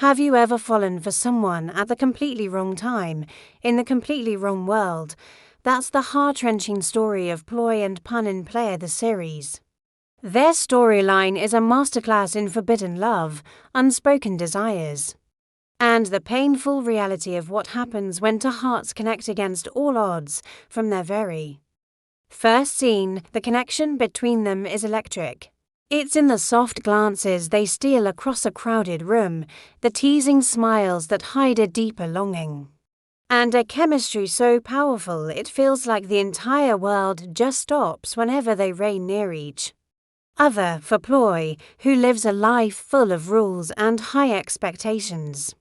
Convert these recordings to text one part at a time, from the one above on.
Have you ever fallen for someone at the completely wrong time, in the completely wrong world? That's the heart-wrenching story of Ploy and Pun in Play the series. Their storyline is a masterclass in forbidden love, unspoken desires, and the painful reality of what happens when two hearts connect against all odds from their very first scene. The connection between them is electric. It's in the soft glances they steal across a crowded room, the teasing smiles that hide a deeper longing, and a chemistry so powerful it feels like the entire world just stops whenever they reign near each other. For Ploy, who lives a life full of rules and high expectations,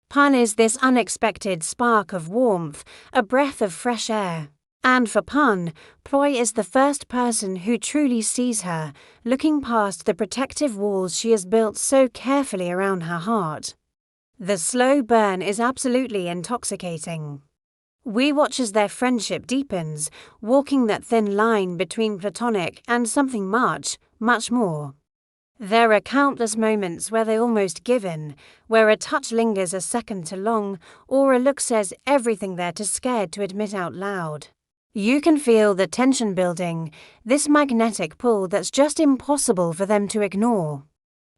Pun is this unexpected spark of warmth, a breath of fresh air. And for Pun, Ploy is the first person who truly sees her, looking past the protective walls she has built so carefully around her heart. The slow burn is absolutely intoxicating. We watch as their friendship deepens, walking that thin line between platonic and something much, much more. There are countless moments where they almost give in, where a touch lingers a second too long, or a look says everything they're too scared to admit out loud. You can feel the tension building, this magnetic pull that's just impossible for them to ignore.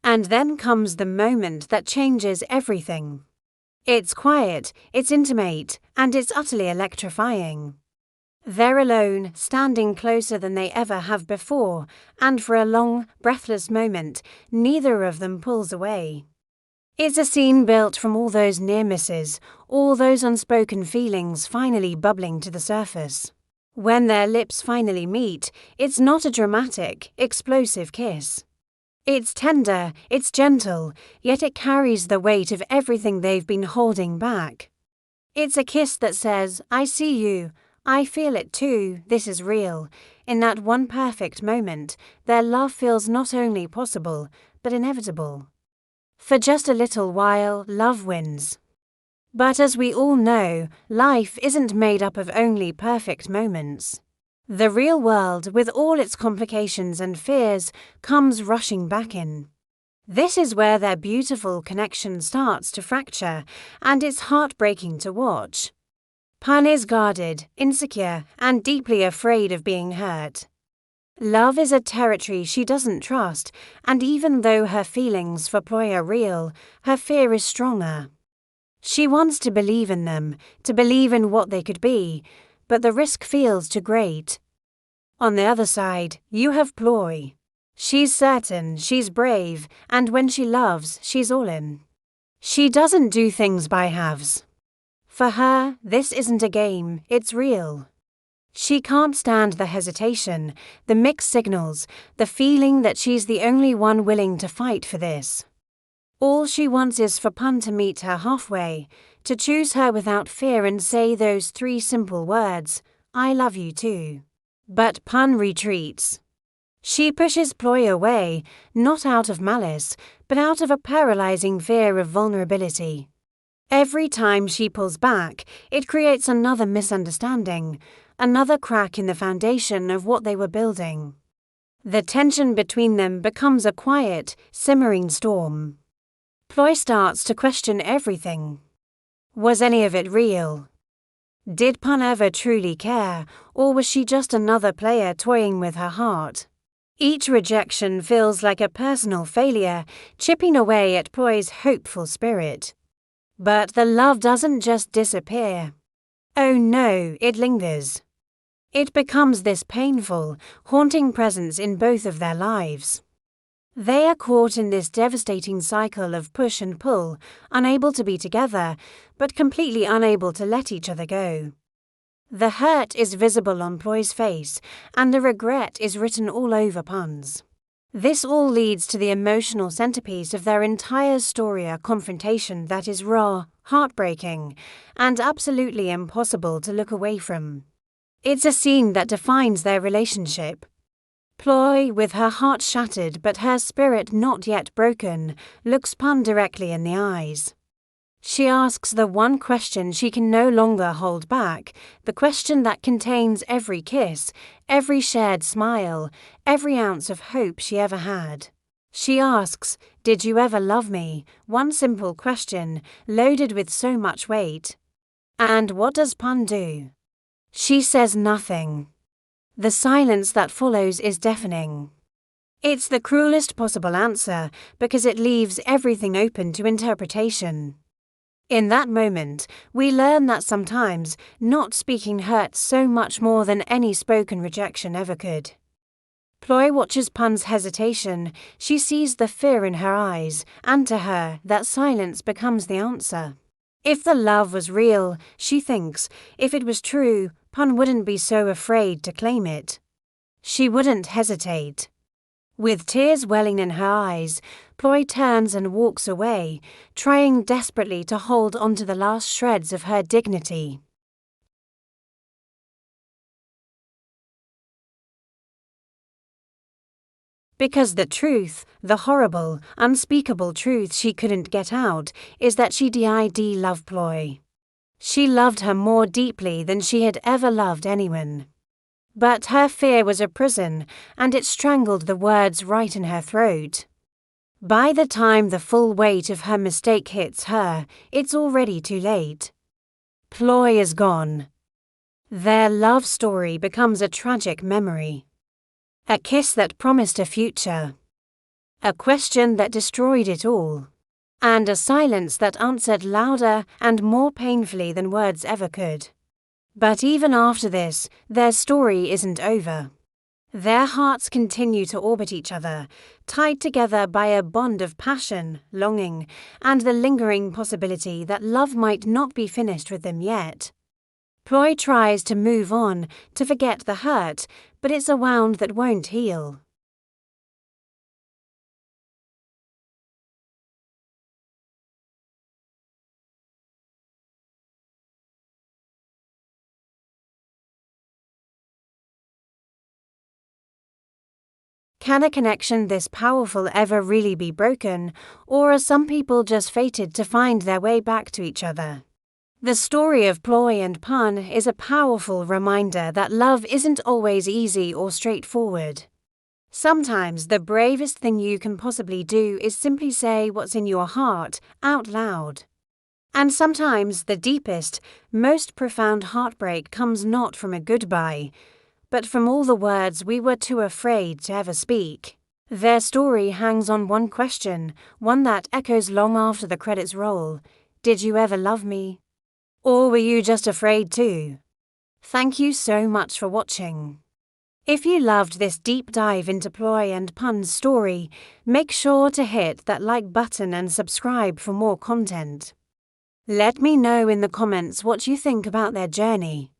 And then comes the moment that changes everything. It's quiet, it's intimate, and it's utterly electrifying. They're alone, standing closer than they ever have before, and for a long, breathless moment, neither of them pulls away. It's a scene built from all those near misses, all those unspoken feelings finally bubbling to the surface. When their lips finally meet, it's not a dramatic, explosive kiss. It's tender, it's gentle, yet it carries the weight of everything they've been holding back. It's a kiss that says, "I see you, I feel it too, this is real." In that one perfect moment, their love feels not only possible, but inevitable. For just a little while, love wins. But as we all know, life isn't made up of only perfect moments. The real world, with all its complications and fears, comes rushing back in. This is where their beautiful connection starts to fracture, and it's heartbreaking to watch. Pun is guarded, insecure, and deeply afraid of being hurt. Love is a territory she doesn't trust, and even though her feelings for Ploy are real, her fear is stronger. She wants to believe in them, to believe in what they could be, but the risk feels too great. On the other side, you have Ploy. She's certain, she's brave, and when she loves, she's all in. She doesn't do things by halves. For her, this isn't a game, it's real. She can't stand the hesitation, the mixed signals, the feeling that she's the only one willing to fight for this. All she wants is for Pun to meet her halfway, to choose her without fear and say those three simple words, "I love you too." But Pun retreats. She pushes Ploy away, not out of malice, but out of a paralyzing fear of vulnerability. Every time she pulls back, it creates another misunderstanding, another crack in the foundation of what they were building. The tension between them becomes a quiet, simmering storm. Ploy starts to question everything. Was any of it real? Did Pun ever truly care, or was she just another player toying with her heart? Each rejection feels like a personal failure, chipping away at Ploy's hopeful spirit. But the love doesn't just disappear. Oh no, it lingers. It becomes this painful, haunting presence in both of their lives. They are caught in this devastating cycle of push and pull, unable to be together, but completely unable to let each other go. The hurt is visible on Ploy's face, and the regret is written all over Pun's. This all leads to the emotional centerpiece of their entire story, a confrontation that is raw, heartbreaking, and absolutely impossible to look away from. It's a scene that defines their relationship. Ploy, with her heart shattered but her spirit not yet broken, looks Pun directly in the eyes. She asks the one question she can no longer hold back, the question that contains every kiss, every shared smile, every ounce of hope she ever had. She asks, "Did you ever love me?" One simple question, loaded with so much weight. And what does Pun do? She says nothing. The silence that follows is deafening. It's the cruelest possible answer because it leaves everything open to interpretation. In that moment, we learn that sometimes not speaking hurts so much more than any spoken rejection ever could. Ploy watches Pun's hesitation. She sees the fear in her eyes, and to her, that silence becomes the answer. If the love was real, she thinks, if it was true, Pun wouldn't be so afraid to claim it. She wouldn't hesitate. With tears welling in her eyes, Ploy turns and walks away, trying desperately to hold onto the last shreds of her dignity. Because the truth, the horrible, unspeakable truth she couldn't get out, is that she did love Ploy. She loved her more deeply than she had ever loved anyone. But her fear was a prison, and it strangled the words right in her throat. By the time the full weight of her mistake hits her, it's already too late. Ploy is gone. Their love story becomes a tragic memory. A kiss that promised a future. A question that destroyed it all. And a silence that answered louder and more painfully than words ever could. But even after this, their story isn't over. Their hearts continue to orbit each other, tied together by a bond of passion, longing, and the lingering possibility that love might not be finished with them yet. Ploy tries to move on, to forget the hurt, but it's a wound that won't heal. Can a connection this powerful ever really be broken, or are some people just fated to find their way back to each other? The story of Ploy and Pun is a powerful reminder that love isn't always easy or straightforward. Sometimes the bravest thing you can possibly do is simply say what's in your heart out loud. And sometimes the deepest, most profound heartbreak comes not from a goodbye, but from all the words we were too afraid to ever speak. Their story hangs on one question, one that echoes long after the credits roll. Did you ever love me? Or were you just afraid too? Thank you so much for watching. If you loved this deep dive into Ploy and Pun's story, make sure to hit that like button and subscribe for more content. Let me know in the comments what you think about their journey.